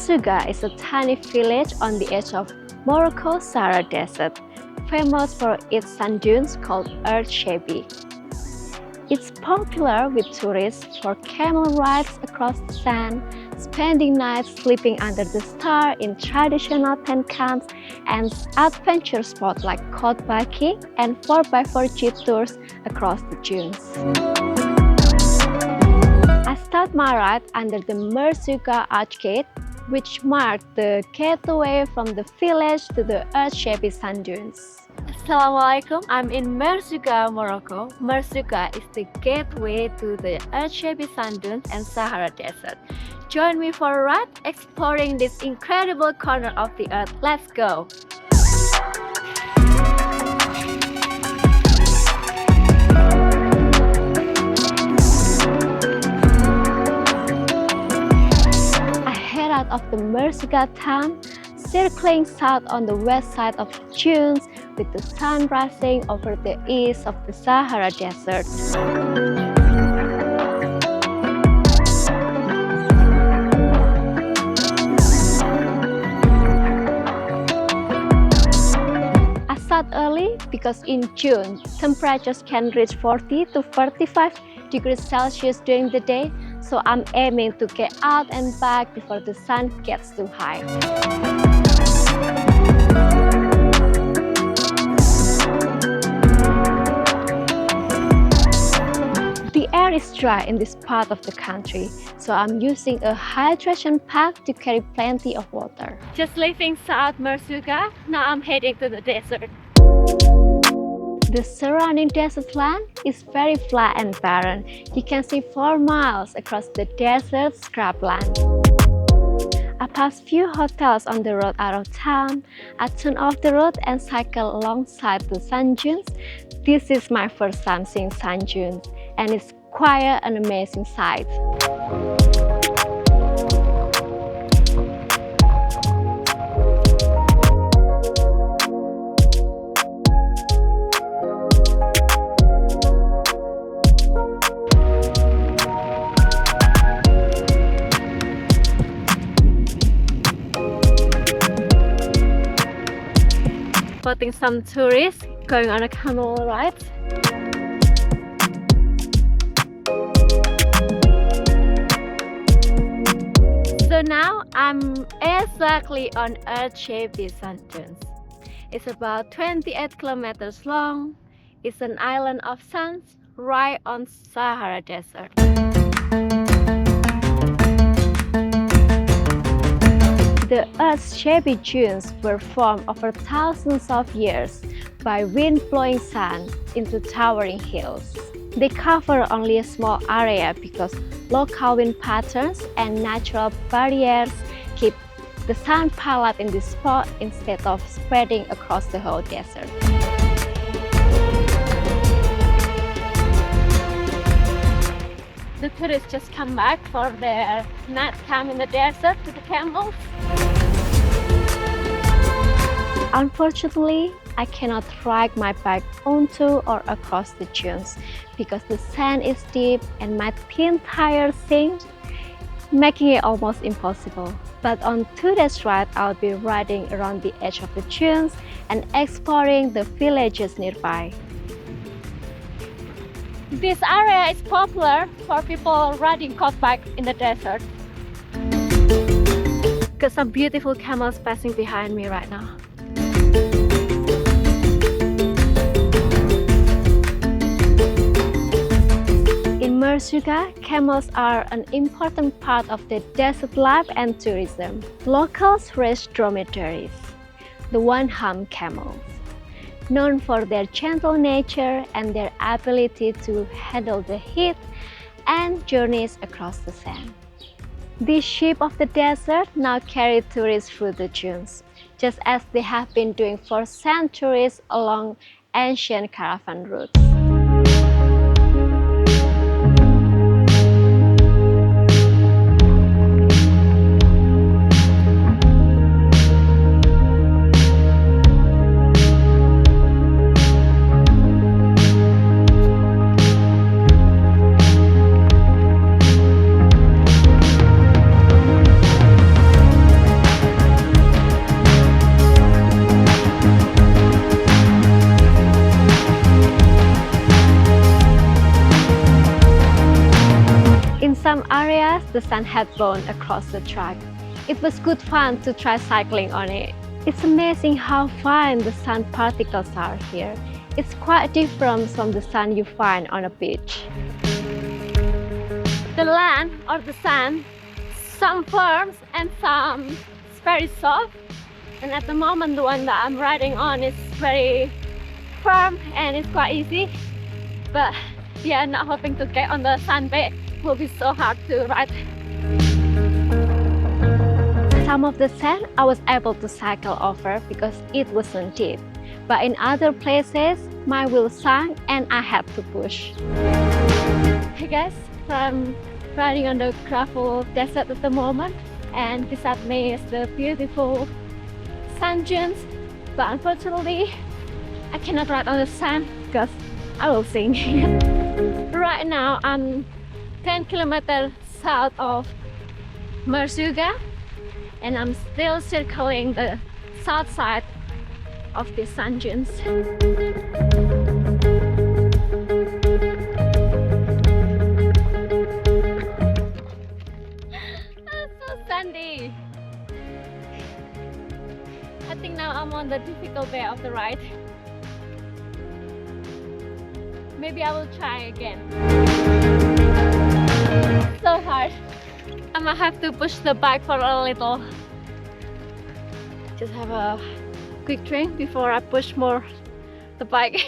Merzouga is a tiny village on the edge of Morocco's Sahara Desert, famous for its sand dunes called Erg Chebbi. It's popular with tourists for camel rides across the sand, spending nights sleeping under the stars in traditional tent camps, and adventure spots like quad biking and 4x4 jeep tours across the dunes. I start my ride under the Merzouga Archway, which marked the gateway from the village to the Erg Chebbi sand dunes. Assalamualaikum, I'm in Merzouga, Morocco. Merzouga is the gateway to the Erg Chebbi sand dunes and Sahara Desert. Join me for a ride exploring this incredible corner of the earth. Let's go! Out of the Merzouga town, circling south on the west side of the dunes with the sun rising over the east of the Sahara Desert. I start early because in June, temperatures can reach 40 to 45 degrees Celsius during the day, so I'm aiming to get out and back before the sun gets too high. The air is dry in this part of the country, so I'm using a hydration pack to carry plenty of water. Just leaving South Merzouga, now I'm heading to the desert. The surrounding desert land is very flat and barren. You can see 4 miles across the desert scrubland. I pass few hotels on the road out of town. I turn off the road and cycle alongside the sand dunes. This is my first time seeing sand dunes, and it's quite an amazing sight. Spotting some tourists going on a camel ride. So now I'm exactly on Erg Chebbi sand dunes. It's about 28 kilometers long. It's an island of sands right on Sahara Desert. The Erg Chebbi dunes were formed over thousands of years by wind-blowing sand into towering hills. They cover only a small area because local wind patterns and natural barriers keep the sand piled up in this spot instead of spreading across the whole desert. The tourists just come back for their night camp in the desert with the camels. Unfortunately, I cannot ride my bike onto or across the dunes because the sand is deep and my thin tires sink, making it almost impossible. But on today's ride, I'll be riding around the edge of the dunes and exploring the villages nearby. This area is popular for people riding quad bikes in the desert. Got some beautiful camels passing behind me right now. In Merzouga, camels are an important part of the desert life and tourism. Locals raise dromedaries, the one-hump camels, known for their gentle nature and their ability to handle the heat and journeys across the sand. These sheep of the desert now carry tourists through the dunes, just as they have been doing for centuries along ancient caravan routes. sun had blown across the track. It was good fun to try cycling on it. It's amazing how fine the sun particles are here. It's quite different from the sun you find on a beach. The land or the sand, some firm and some very soft. And at the moment, the one that I'm riding on is very firm and it's quite easy. But yeah, not hoping to get on the sand bed will be so hard to ride. Some of the sand I was able to cycle over because it wasn't deep. But in other places, my wheel sank and I had to push. Hey guys, I'm riding on the gravel desert at the moment, and beside me is the beautiful sand dunes. But unfortunately, I cannot ride on the sand because I will sink. Right now, I'm 10 kilometers south of Merzouga, and I'm still circling the south side of the sand dunes. It's so sandy. I think now I'm on the difficult bit of the ride. Maybe I will try again. So hard. I might have to push the bike for a little. Just have a quick drink before I push more the bike.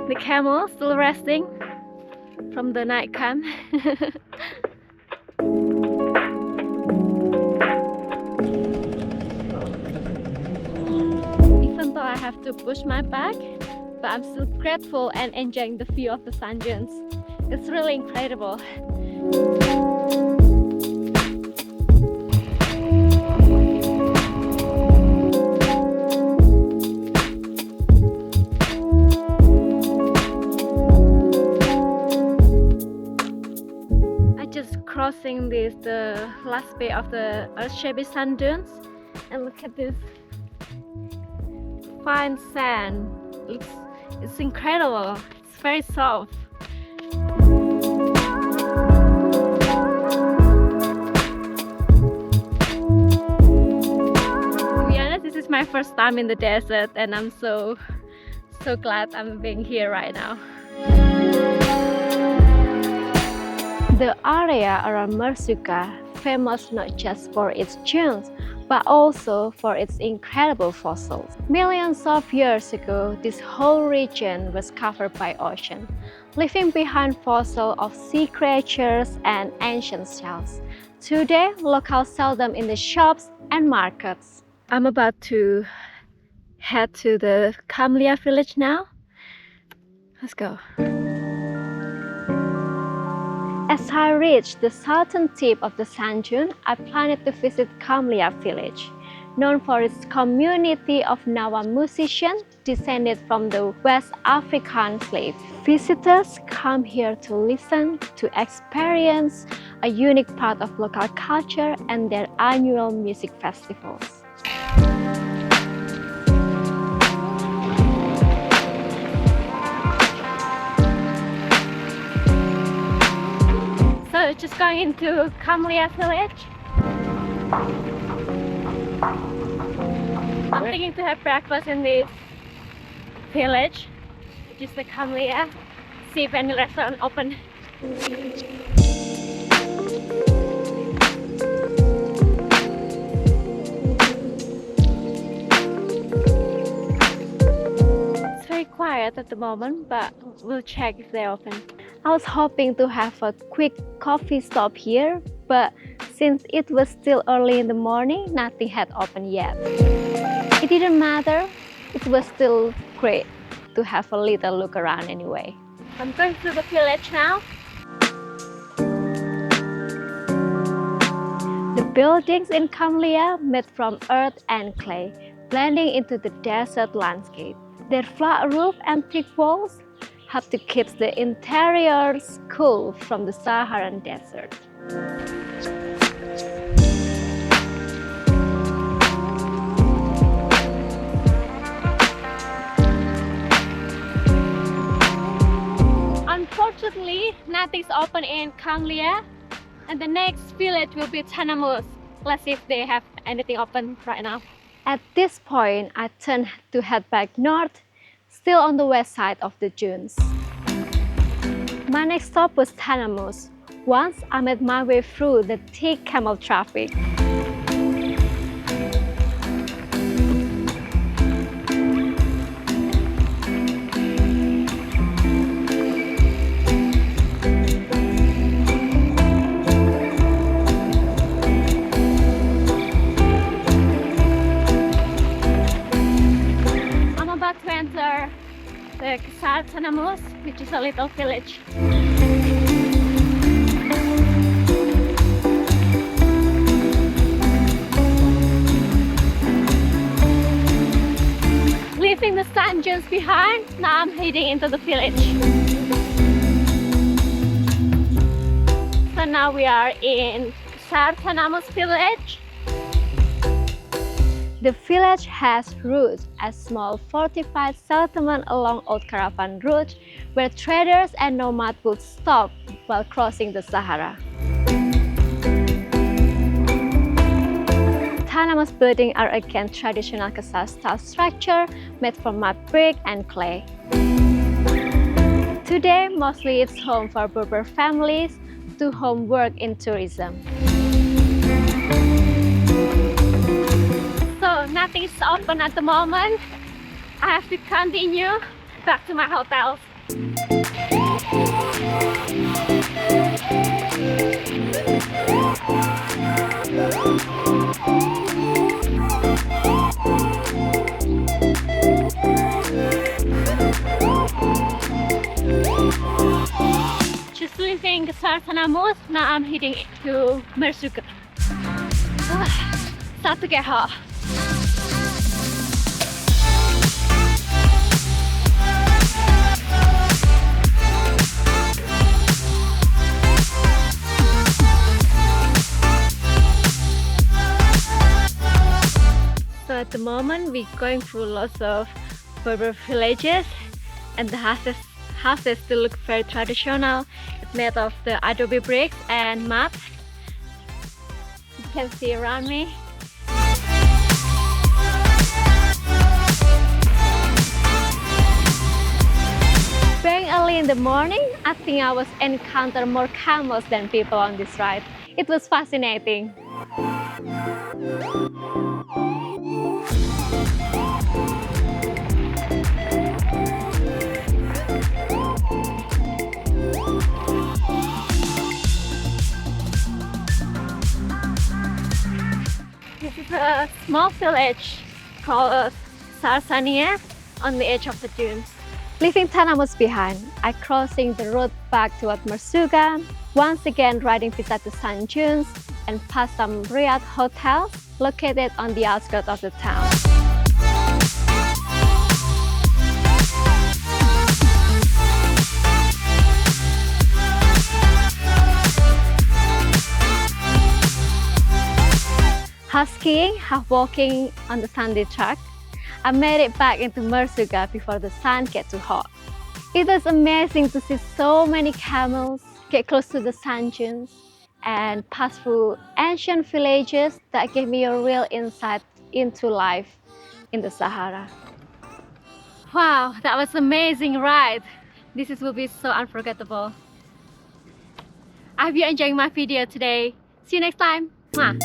The camel still resting from the night camp. Even though I have to push my bike, but I'm still grateful and enjoying the view of the sand dunes. It's really incredible. Crossing the last bit of the Erg Chebbi sand dunes, and look at this fine sand. It's incredible. It's very soft. To be honest, this is my first time in the desert, and I'm so glad I'm being here right now. The area around Merzouga, famous not just for its dunes, but also for its incredible fossils. Millions of years ago, this whole region was covered by ocean, leaving behind fossils of sea creatures and ancient shells. Today, locals sell them in the shops and markets. I'm about to head to the Khamlia village now. Let's go. As I reached the southern tip of the sand dune, I planned to visit Khamlia village, known for its community of Gnawa musicians descended from the West African slaves. Visitors come here to listen, to experience a unique part of local culture and their annual music festivals. So just going into Khamlia village. I'm thinking to have breakfast in this village, which is the Khamlia. See if any restaurant open. It's very quiet at the moment, but we'll check if they're open. I was hoping to have a quick coffee stop here, but since it was still early in the morning, nothing had opened yet. It didn't matter, it was still great to have a little look around anyway. I'm going through the village now. The buildings in Khamlia made from earth and clay, blending into the desert landscape. Their flat roof and thick walls help to keep the interiors cool from the Saharan desert. Surprisingly, nothing's open in Khamlia, and the next village will be Tanamouste. Let's see if they have anything open right now. At this point, I turned to head back north, still on the west side of the dunes. My next stop was Tanamouste. Once I made my way through the thick camel traffic. I'm about to enter the Tanamouste, which is a little village. Leaving the sand dunes behind, now I'm heading into the village. So now we are in Tanamouste village. The village has roots, a small fortified settlement along old caravan routes where traders and nomads would stop while crossing the Sahara. Tanamouste buildings are again traditional ksar-style structure made from mud brick and clay. Today, mostly it's home for Berber families to home work in tourism. So nothing is open at the moment. I have to continue back to my hotels. Just leaving Tanamouste, now I'm heading to Merzouga. Start to get hot. So at the moment we're going through lots of Berber villages, and the houses still look very traditional. It's made of the adobe bricks and mud. You can see around me. Very early in the morning, I think I was encounter more camels than people on this ride. It was fascinating. This is a small village called Sahara on the edge of the dunes. Leaving Tanamouste behind, I'm crossing the road back toward Merzouga, once again riding beside the sand dunes and past some riad hotels located on the outskirts of the town. Half skiing, half walking on the sandy track, I made it back into Merzouga before the sun gets too hot. It was amazing to see so many camels, get close to the sand dunes, and pass through ancient villages that gave me a real insight into life in the Sahara. Wow, that was an amazing ride. This will be so unforgettable. I hope you're enjoying my video today. See you next time. Mwah.